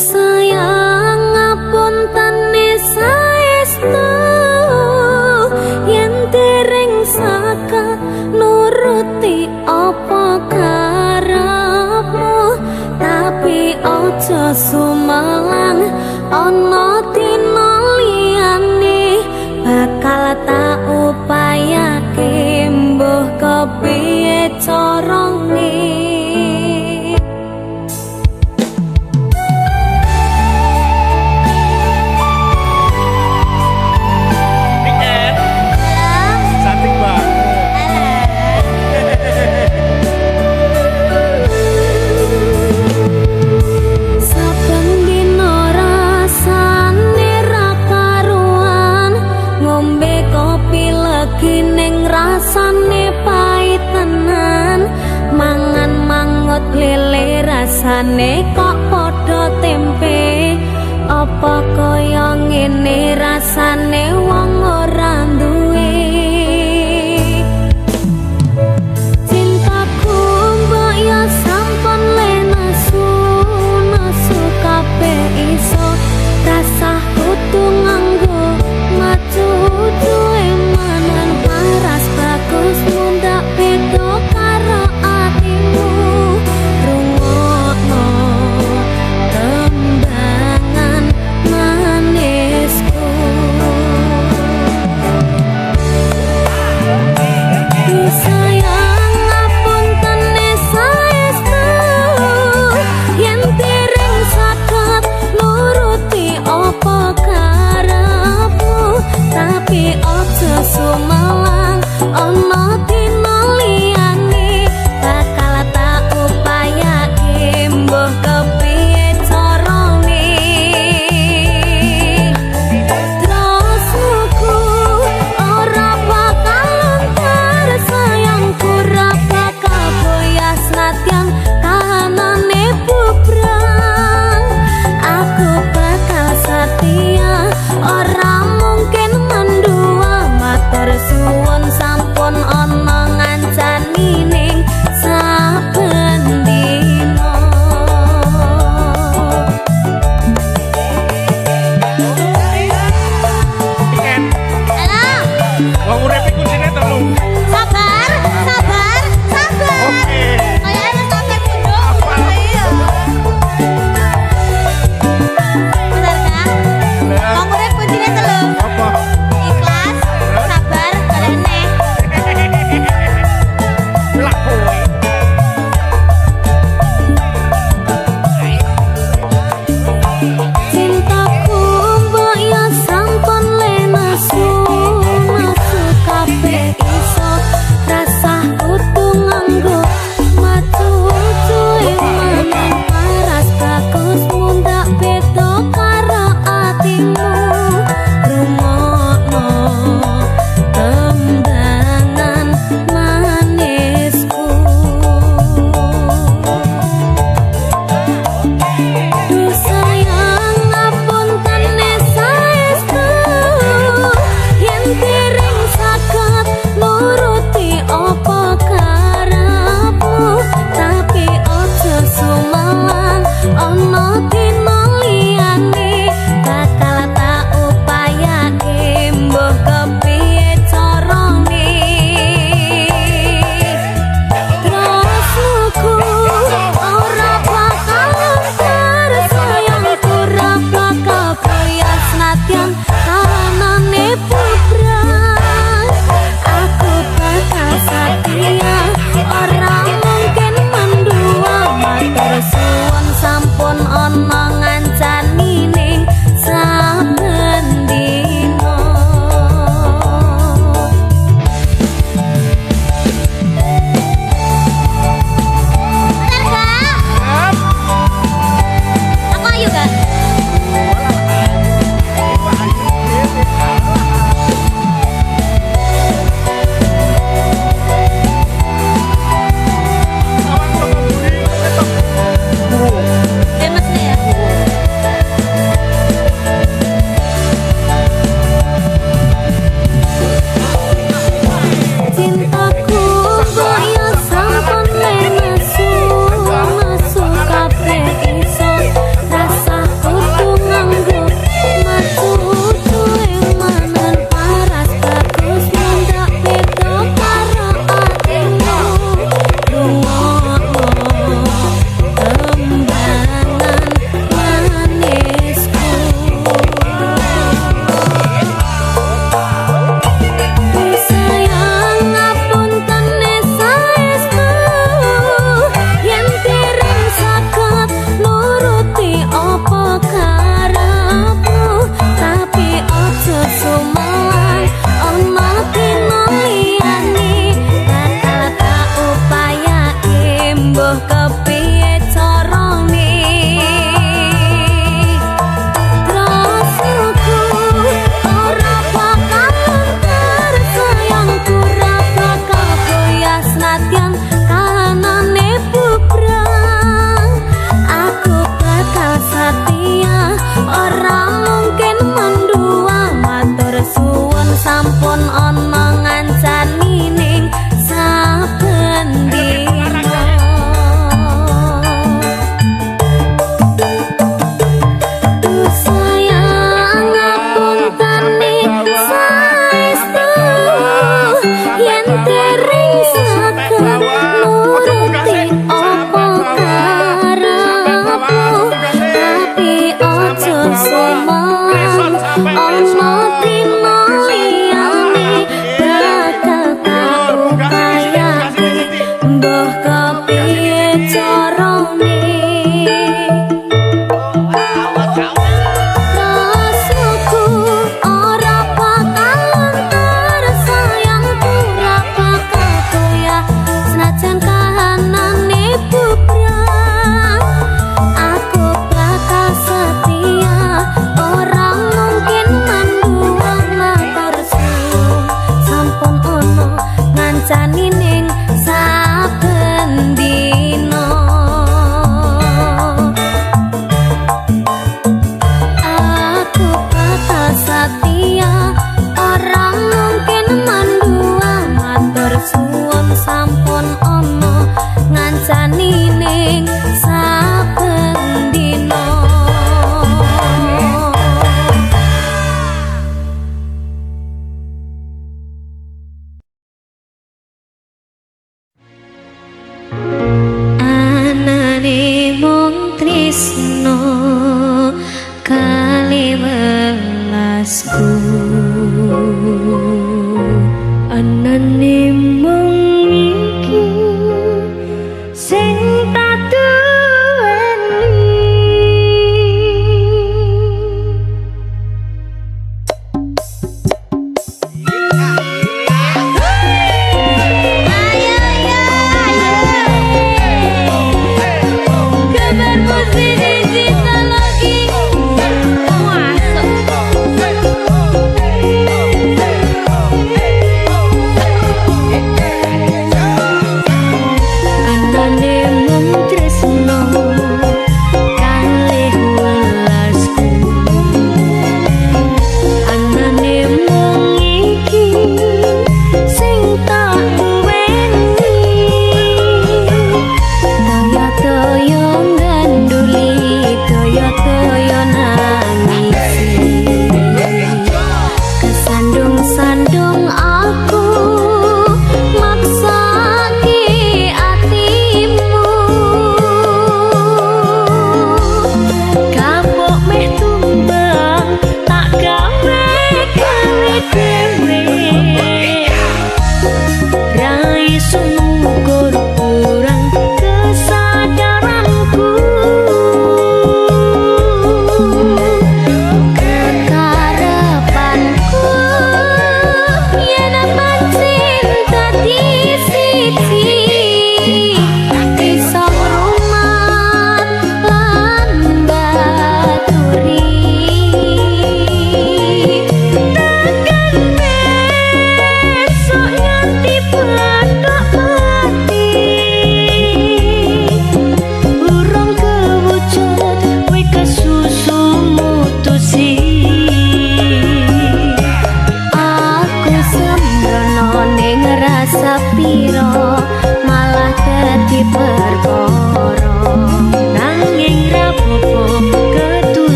sayang ngapuntene saestu yen dereng saka nuruti apa karepmu tapi ojo sumelang ana dina liyane bakal tak upayake mbuh kepiye carane. Rasane pahit tenan mangan mangut lele rasane kok padha tempe apa kaya ngene rasane wong ora duwe cintaku mbok ya sampun lenesu nesu kabeh iso rasa kudu nganggo maju duwe manan paras bagus mundak beda karo atimu rungokno tembangan manisku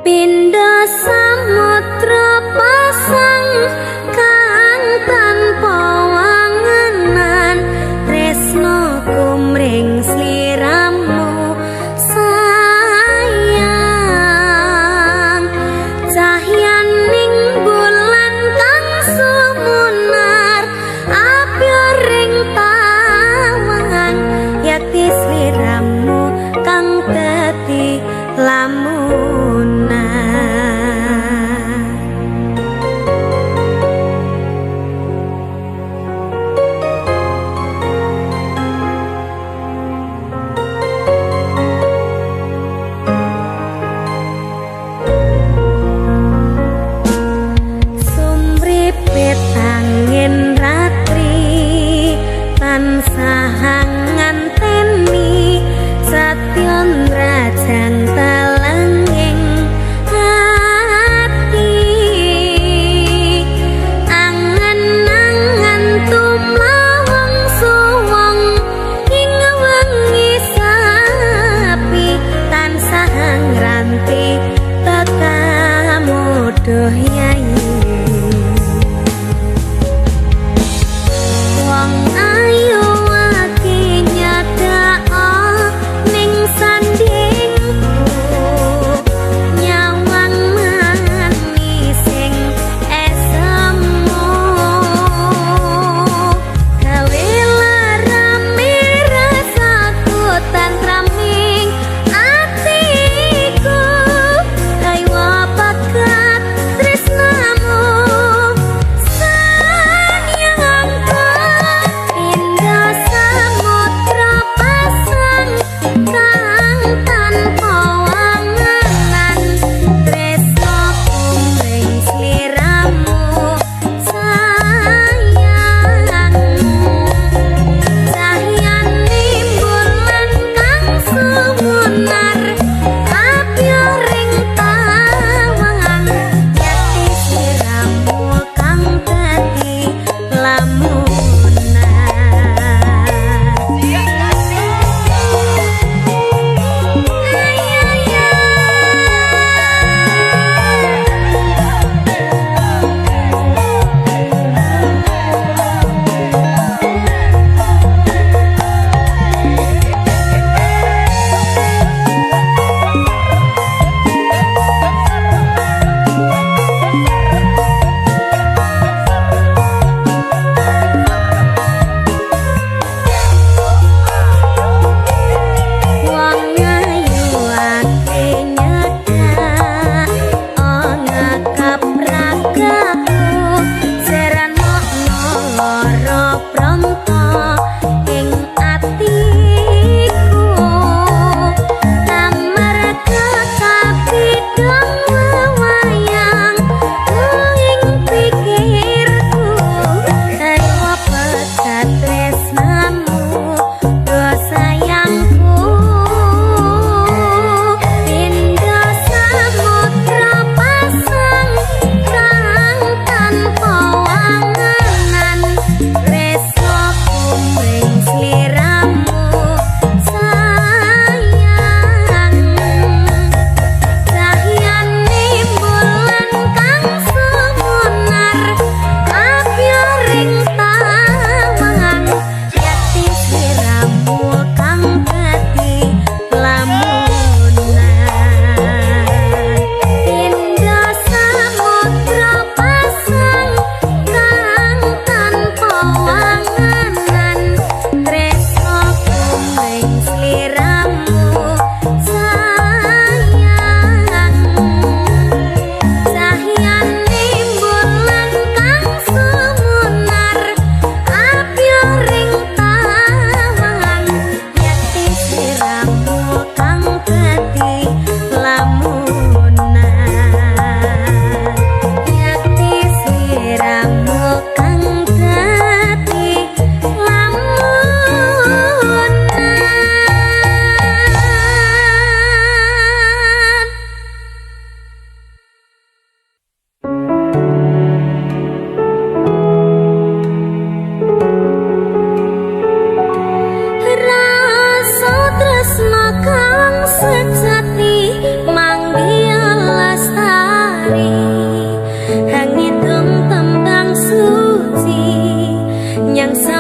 Pindha samudra pasang kang tanpa wangenan tresno kumring sliramu sayang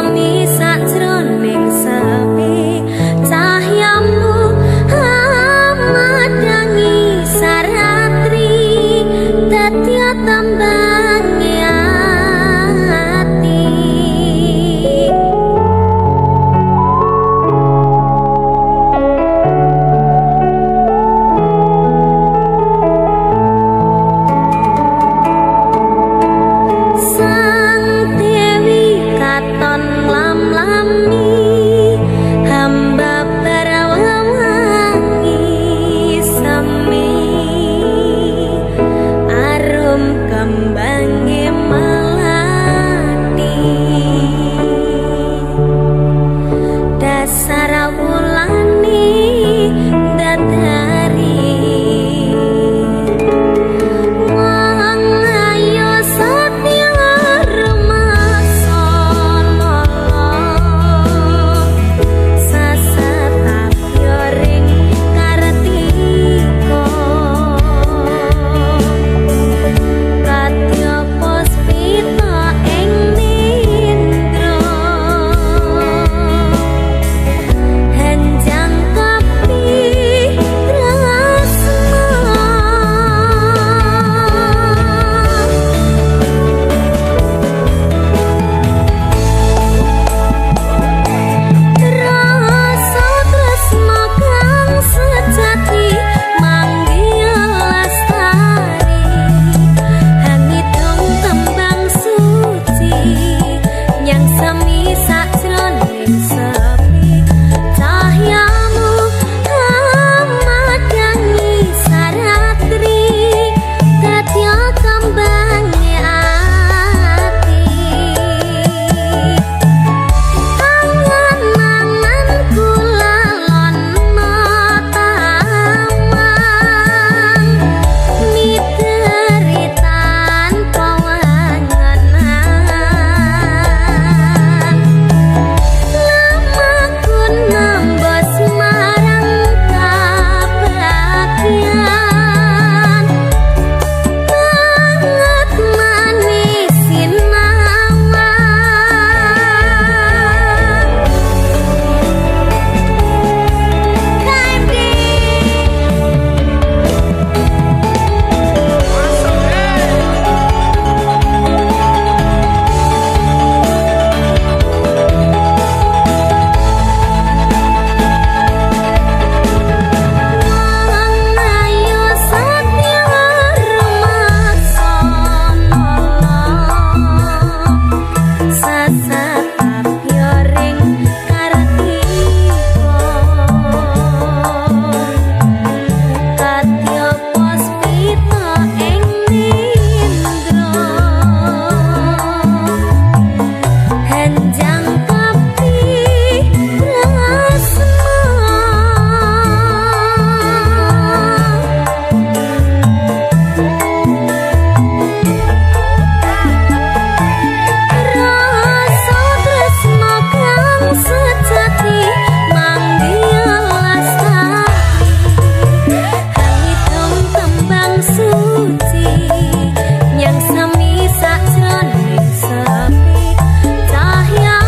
semi sajroning sepi cahyamu madangi saratri dadi tambange ati. Sang Dewi katon lam-lami hamba barawangi semi arum kembange melati dasar wulane dadari wong ayo satya rumasono sasatapyo ring kartika kadya puspita ing nindra henjang kapi tresna rasa tresna kang sejati manggil lestari hangidung tembang suci yang semi sajroning sepi cahyamu madangi saratri dadi tambange ati. Angan-angan kula lono tamang miteri tanpa wangenan lamaku nembus marang kabagyan banget manis sinawan. Wong ayo satya rumasono sasatapyo ring kartika kadya puspita ing nindra henjang kapi tresna rasa tresna kang sejati manggil lestari hangidung tembang suci yang semi sajroning sepi cahya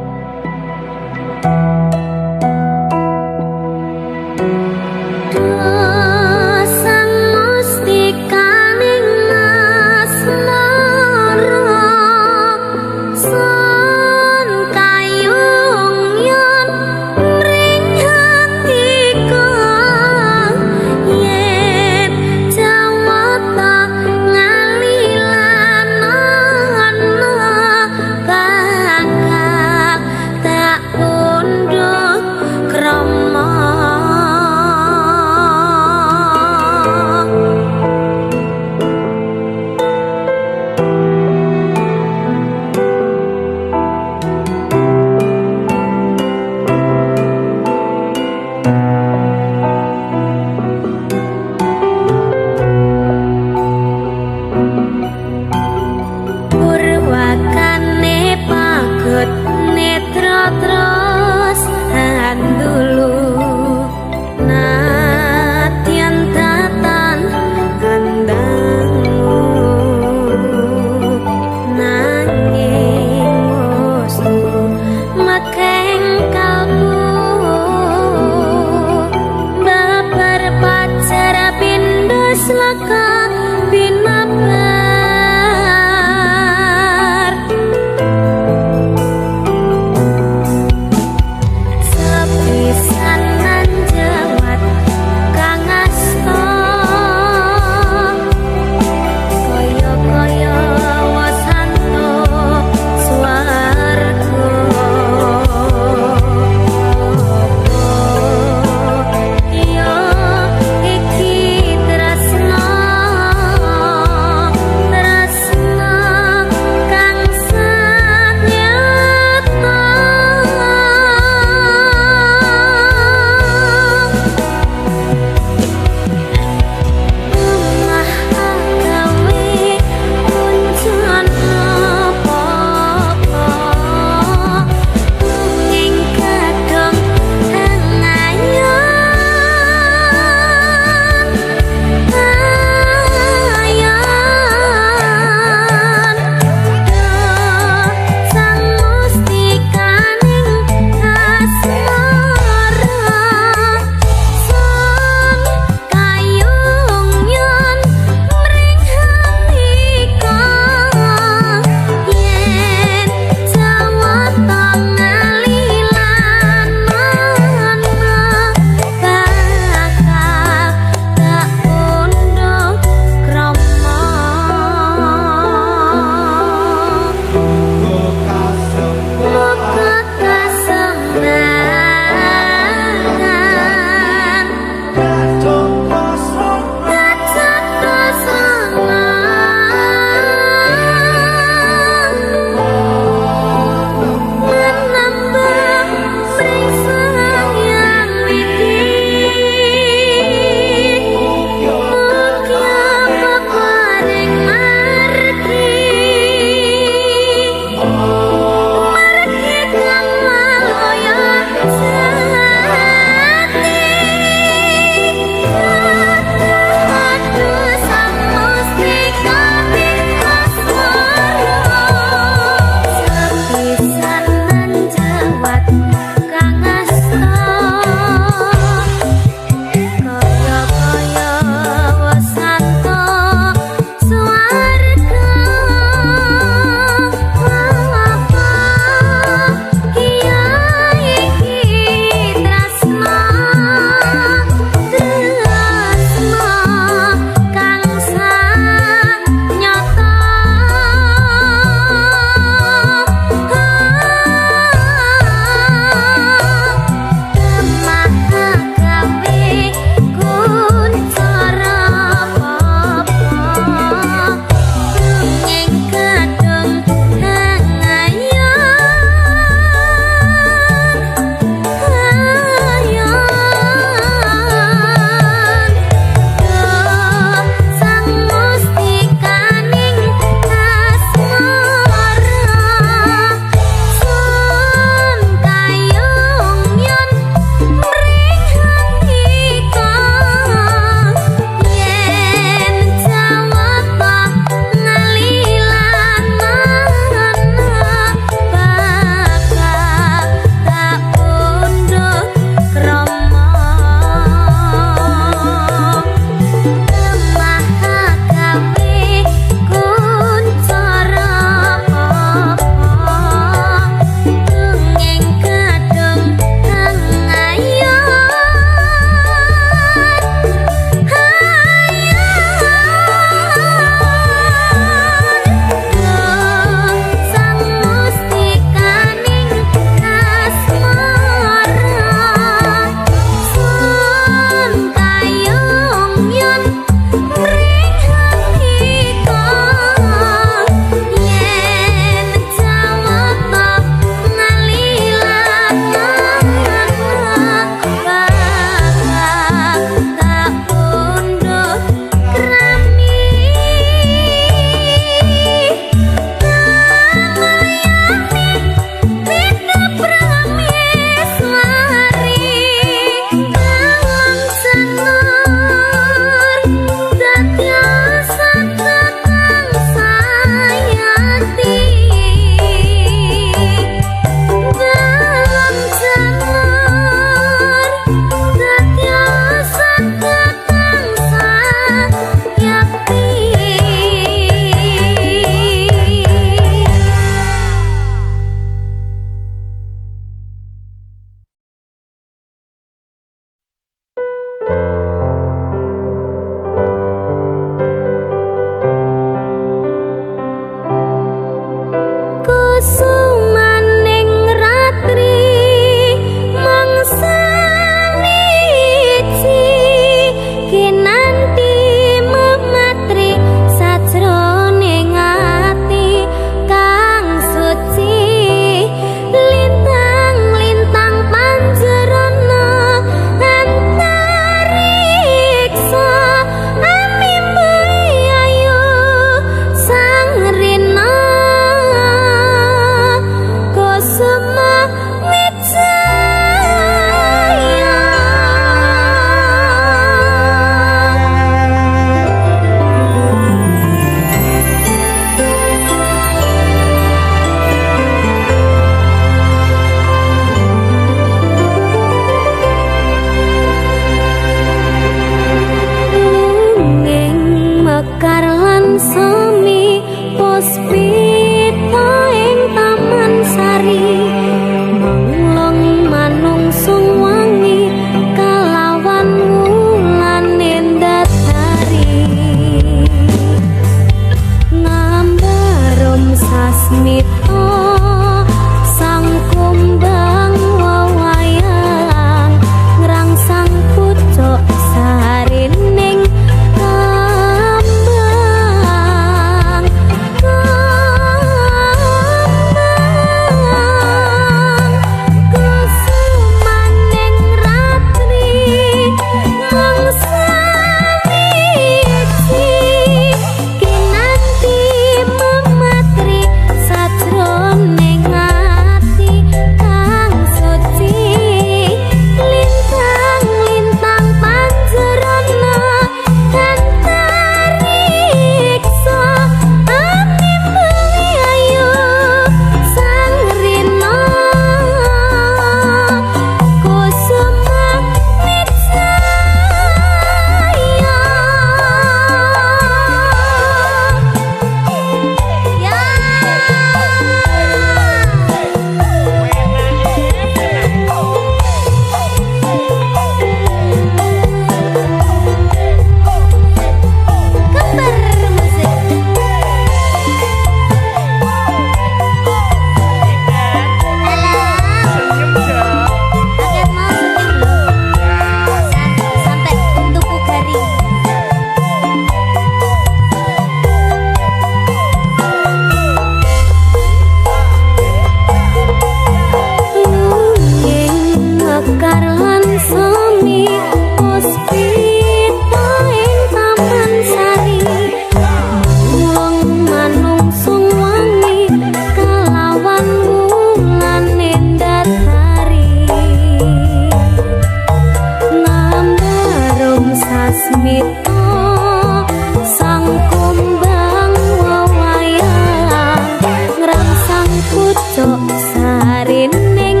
sarining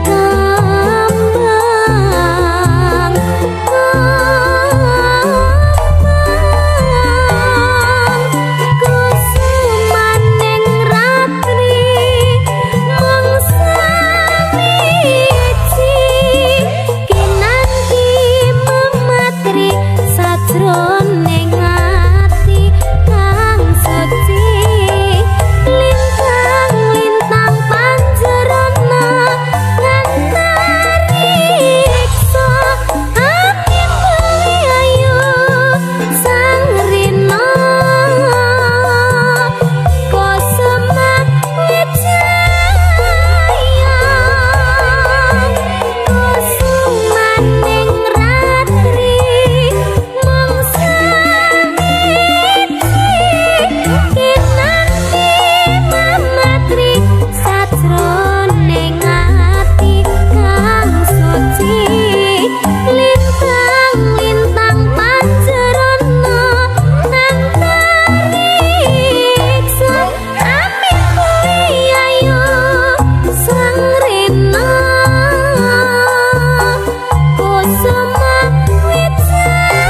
kembang kusumaning ratri mangsa wiji kinanti mematri sajroning ati kang suci lintang panjerana ngantariksa ati kuwi ayu sang rina kosema wijaya kusumaning ratri mangsa kinanti mamatri sajroning ati kang suci lintang panjerana ngantariksa amin kuwi ayu sang rina kusuma wijaya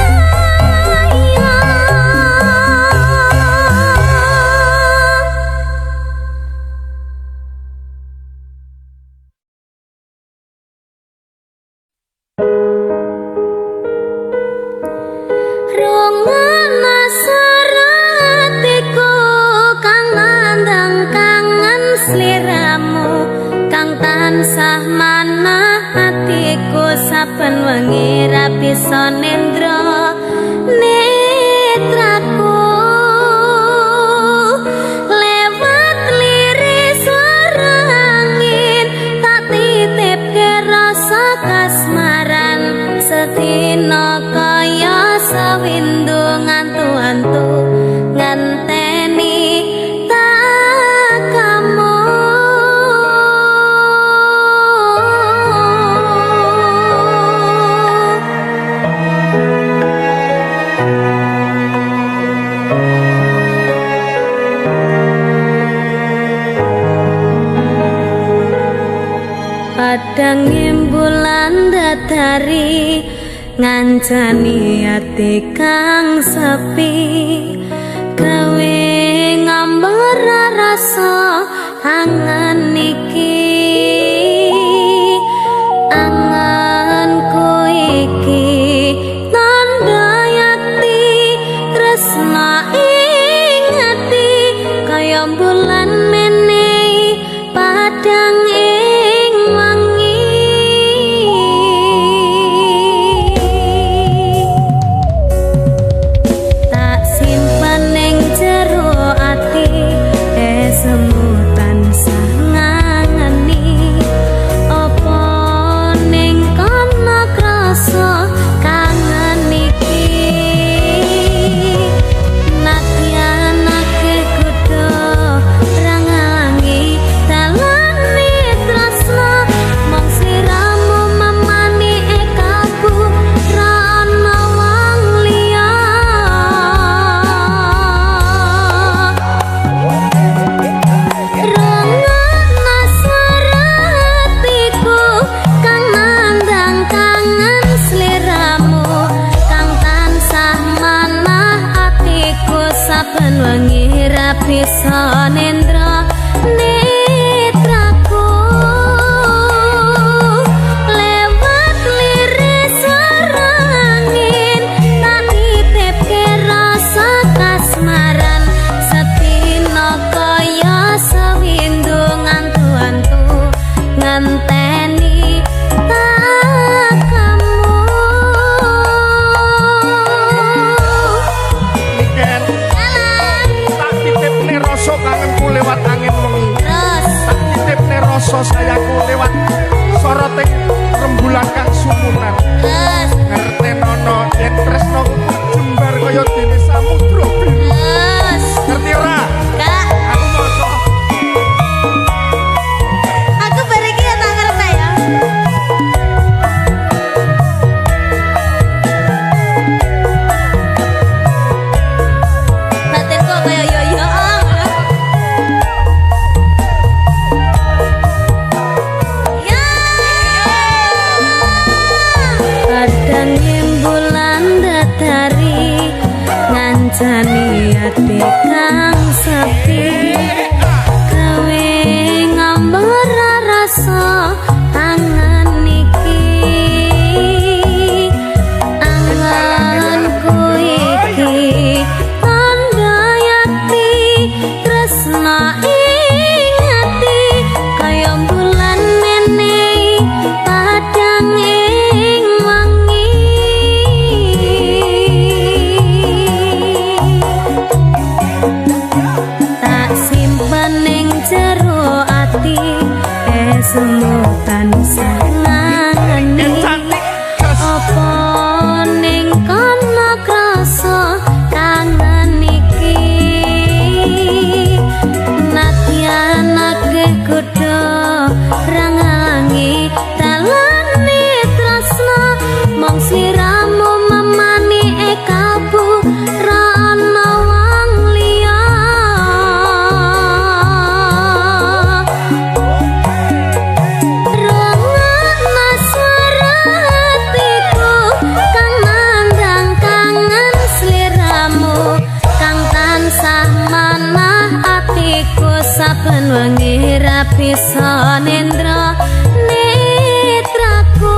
Rongana saratiku kang ngandang kangen sliramu kang tansah manah hatiku saben wengi ra bisa nendra netraku lewat liris swara angin tak titipke rasa kasmaran sedina kaya sawindu ngantu-antu ngenteni takamu padang bulan datari ngancani ati kang sepi gawe ngambar rasa angan iki anganku iki tanda yakti tresna ing ati kaya bulan menehi padang ing wangi tak simpen ning jero ati semu tansah ngangeni apa ning kono krasa kangen iki nadyanake kudu rangangi dalane tresna mong sliramu memani ekaku ra ana wong liya Rongana saratiku kang nandang kangen sliramu kang tansah manah atiku saben wengi ra bisa nendra netraku lewat liris swara angin tak titipke rasa kasmaran sedina kaya sawindu ngantu-antu ngenteni takamu Niken tak titipne rasa kangenku lewat angin wengi terus tak titipne rasa sayangku lewat soroting rembulan kang sumunan terus ngertenono yen tresno jembar kaya dene samudra biru terus ngerti ora kak aku moco aku bareng ya tak ngerti ya batinku kaya yo-yo krasa tangan iki anganku iki tanda yakti tresna ing ati kaya bulan nenek padang ing wangi tak simpen ning jero ati esmu tansah ngangeni apa ning kono krasa kangen iki nadyan akeh kudu rangangi dalane tresna mong sliramu memani ekabu rana wang liya rangana swara hatiku kang nandang kangen sliramu kang tansah manah atiku saben wengi ra bisa nendra netraku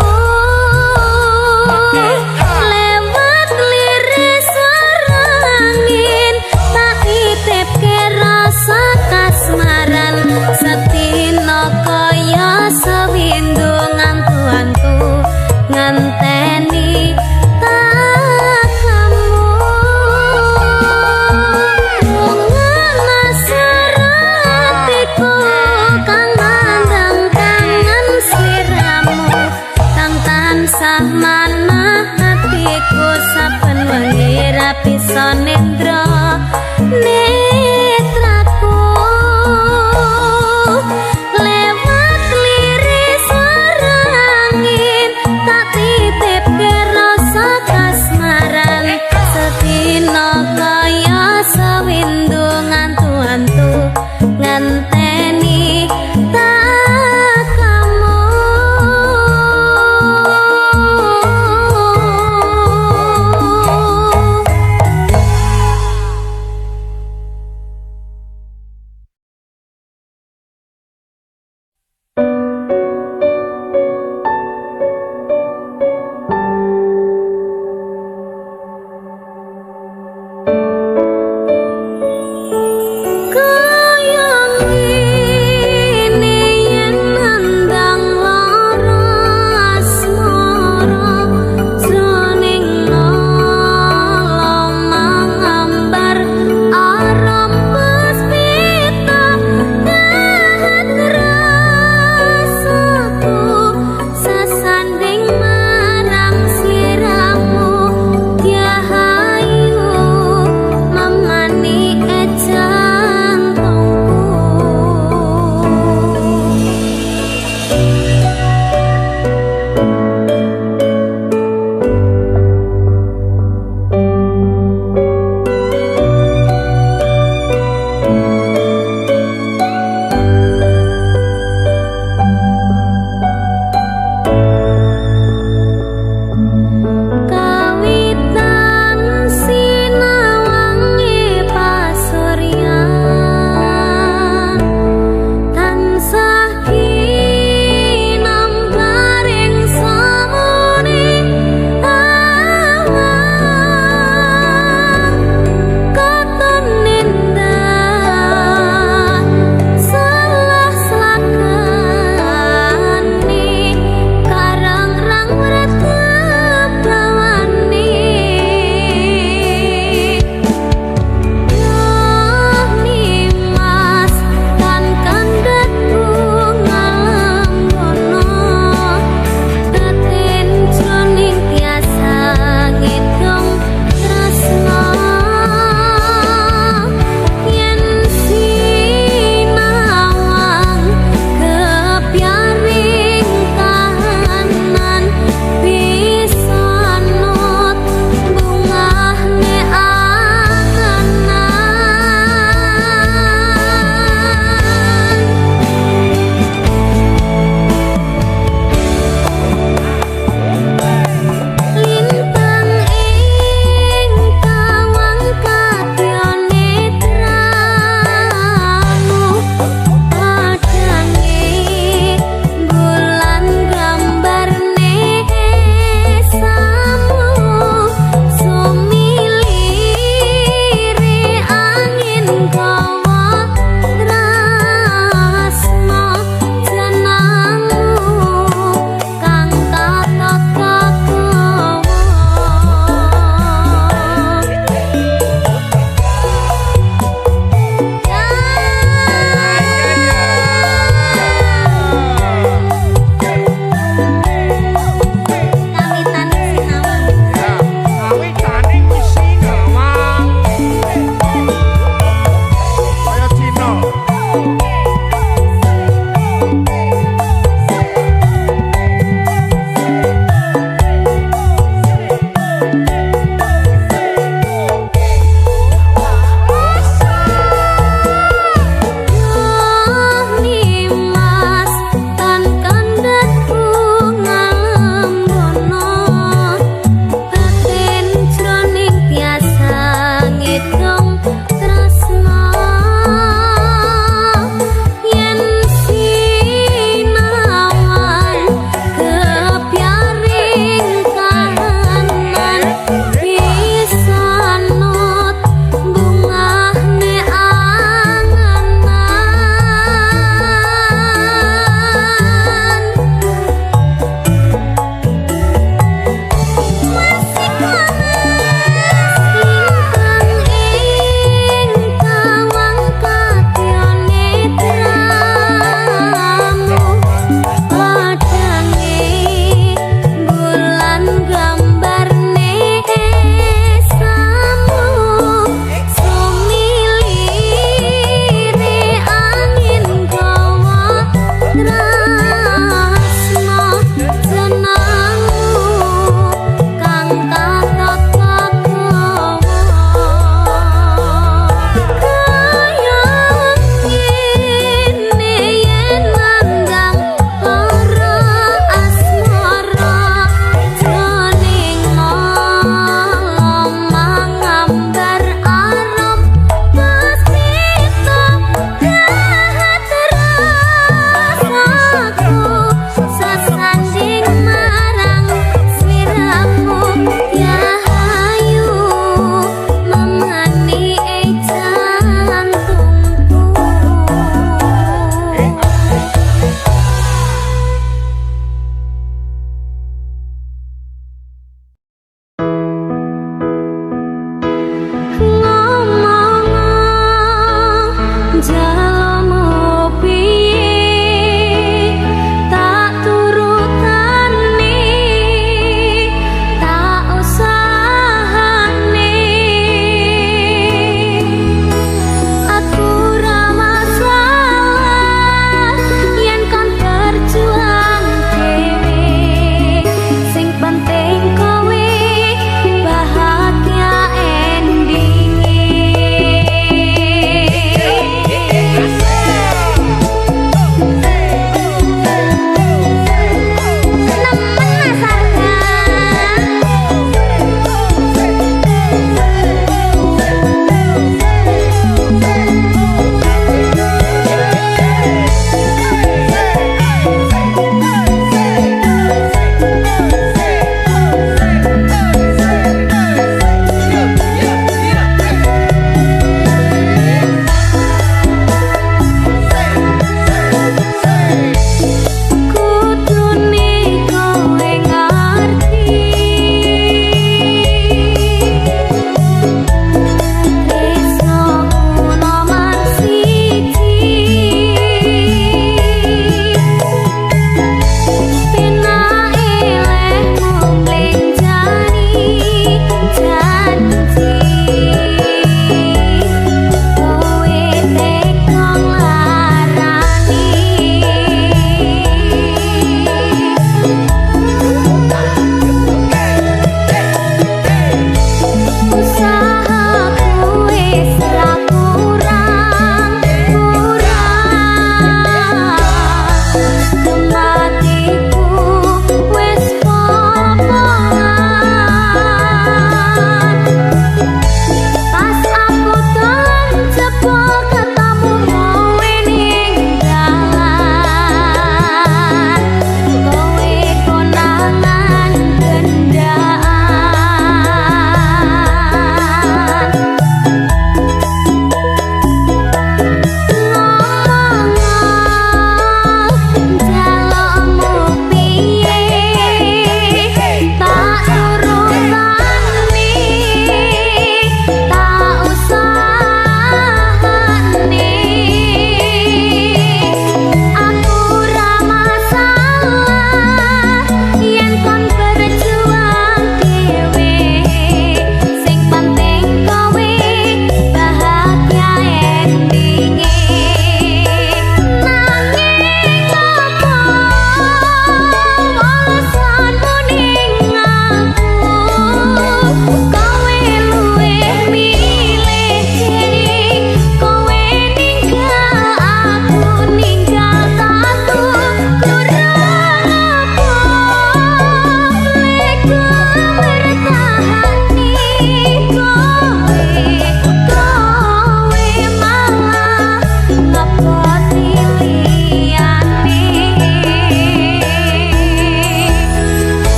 lewat liris swara angin tak titipke rasa kasmaran setino kaya sewindu ngantu-antu nganteni takamu rungana swara hatiku kang nandang kangen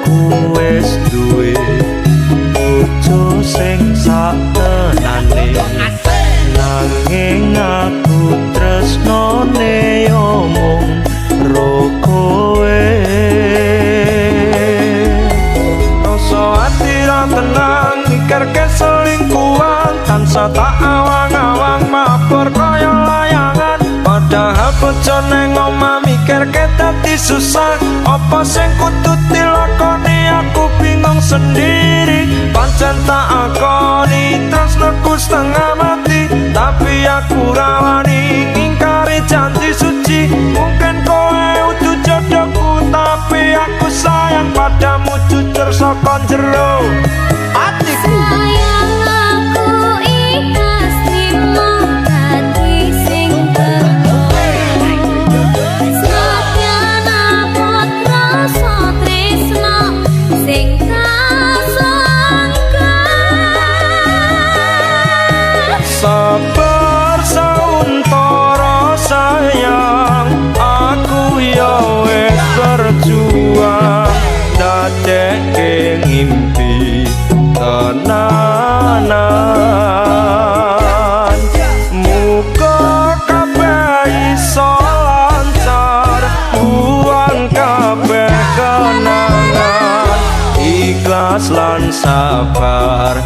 aku wis duwe bojo sing satenane nanging aku tresnane omong ro kowe rasa ati ra tenang mikir keselingkuhan tansah tak awang-awang mabur kaya layangan padahal bojo neng omah mikir dadi susah apa sing kudu dilakoni aku bingung sendiri pancen tak akoni tresnaku setengah mati tapi aku rawani ngingkari janji suci mungkin kowe udah jodohku tapi aku sayang padamu jujur saka jero atiku sayang aku ikhlas trimo dadi sing sabar sauntara sayang aku ya wis berjuang dadekke ngimpi tenanan muga kabeh iso lancar buang kabeh kenangan ikhlas lan sabar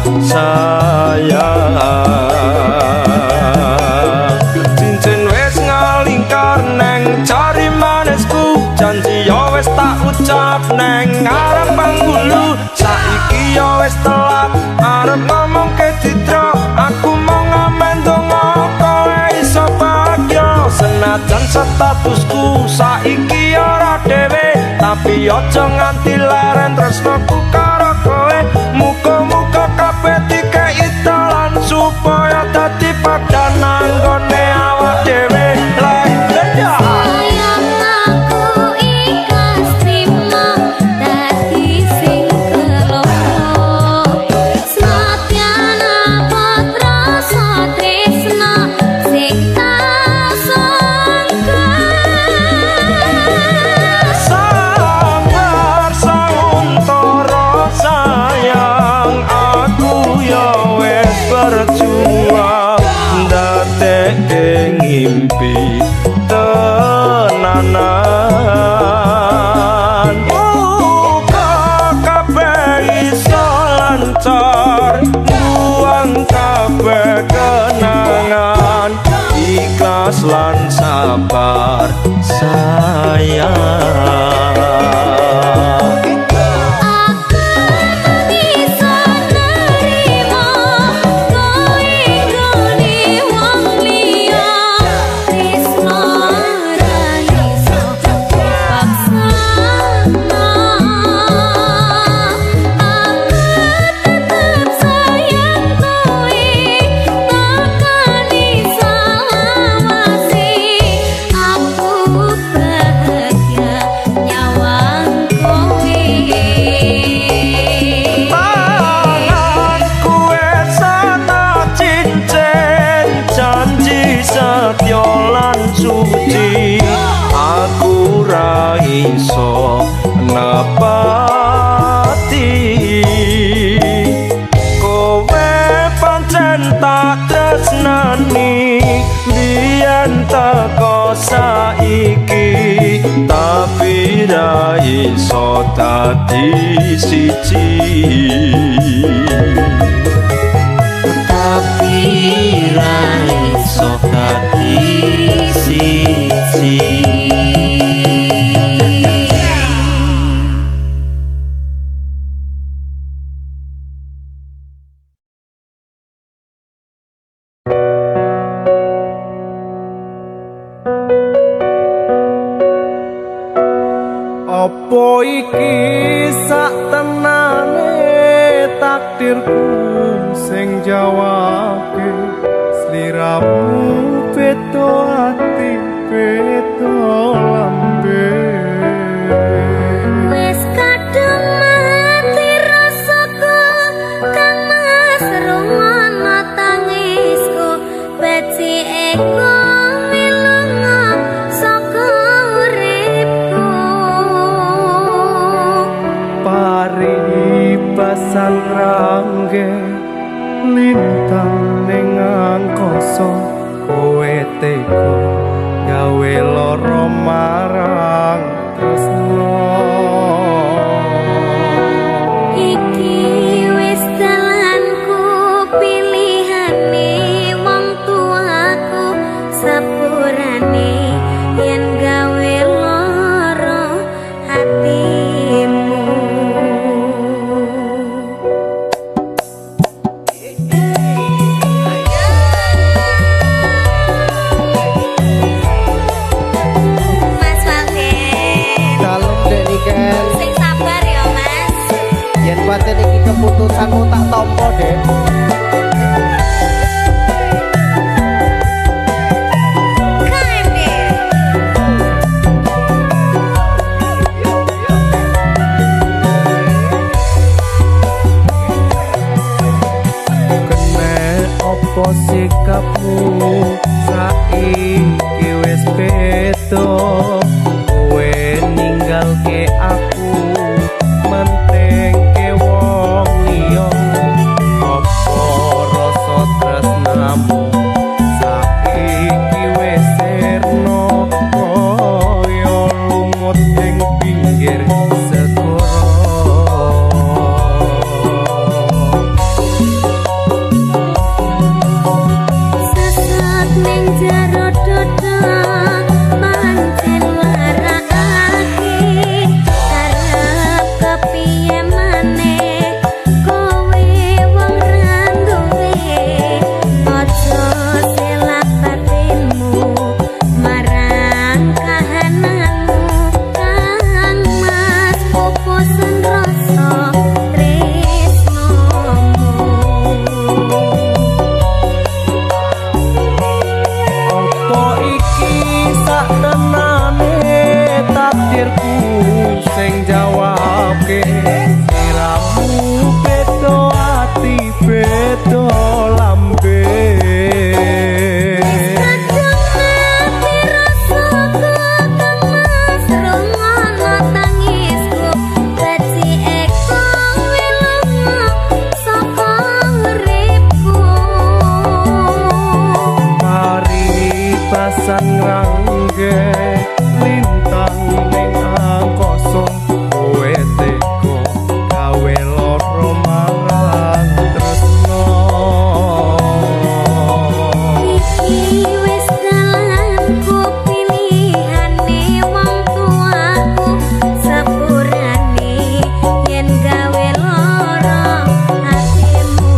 sayang cincin wis ngalingkar neng cari manisku janji ya wis tak ucap neng ngarep panggulu saiki ya wis telat arep ngomong ke citra aku mau ngamen donga kowe iso bahagia senajan statusku saiki ora dhewe tapi aja nganti leren tresnaku karo kowe muga-muga kabeh dikei dalan supaya dadi padha nanggone awak dhewe sayang aku ikhlas trimo dadi sing keloro senadyan apa rasa tresna sing tak sangka sabar sauntara sayang aku ya wis berjuang ndadekke ngimpi tenanan muga kabeh iso lancar buang kabeh kenangan ikhlas lan sabar sayang aku bisa nerimo kowe nggone wong liya tresno ora iso dipaksa aku tetep sayang kowe takani selawase aku bahagia nyawang kowe tanganku wis ana cincin janji setya lan suci aku ra iso nepati kowe pancen tak tresnani biyen teko saiki tapi ra iso dadi siji tapi ra iso dadi siji Apa iki sak tenane takdirku sing jawake sliramu beda ati beda lambe wis kadung mati rasaku kang mas rungono tangisku beci eko milunga saka uripku pasan rangge lintang ning angkasa kowe tega gawe lara marang tresno Iki wis dalanku pilihane wong tuaku sepurane yen gawe lara hatimu Mas Walden Dalem dek niken sing sabar ya Mas yen pancen iki keputusanmu tak tampa dek KMD kene opo sikapmu saiki wis beda kowe ninggalke aku mentengke wong liya opo rasa tresnamu saiki wis sirna kaya lumut ing pinggir segara Sesat ning jero dodo pancen warakake arep kepiye maneh kowe wong randuwe aja selak batinmu marang kahananmu kang mas pupusen rasa tresnomu Apa iki sak tenane takdirku sing jawabke siramu beda ati beda lambe Kadung ati rasaku kemas rungono tangisku Baci eko wilungo saka uripku mari pasan rangge lintang ning angkasa kowe tega gawe lara marang tresno Iki wis dalanku pilihane wong tuaku sepurane yen gawe lara hatimu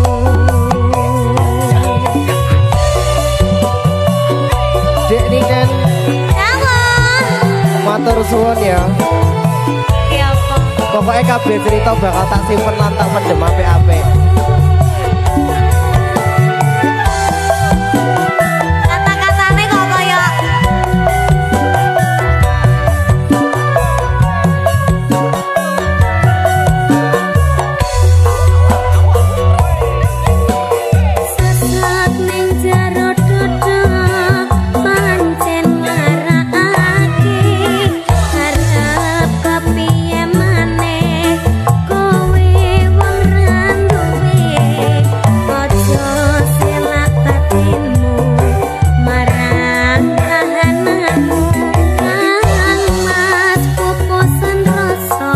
dek niken matur suwun ya Ya apa? pokoknya kabeh cerita bakal tak simpen lan tak pendem apik-apik Kata-katane kok kaya Sesat ning jero dodo pancen marakake arep kepiye maneh kowe wong randuwe aja selak batinmu marang kahananmu kang mas pupusen rasa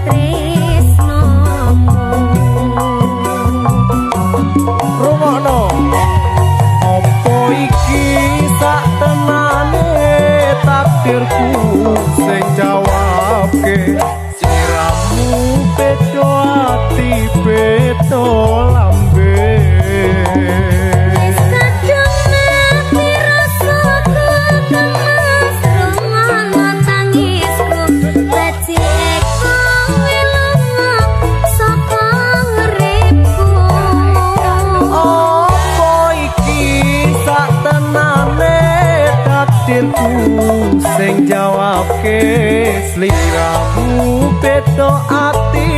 tresnomu rungokno opo iki sak tenane takdirku sing jawabke siramu beda ati beda lambe Wis kadung ati rasaku kemas rungono tangisku Baci eko wilungo saka uripku opo iki sak tenane takdirku sing jawabke sliramu beda ati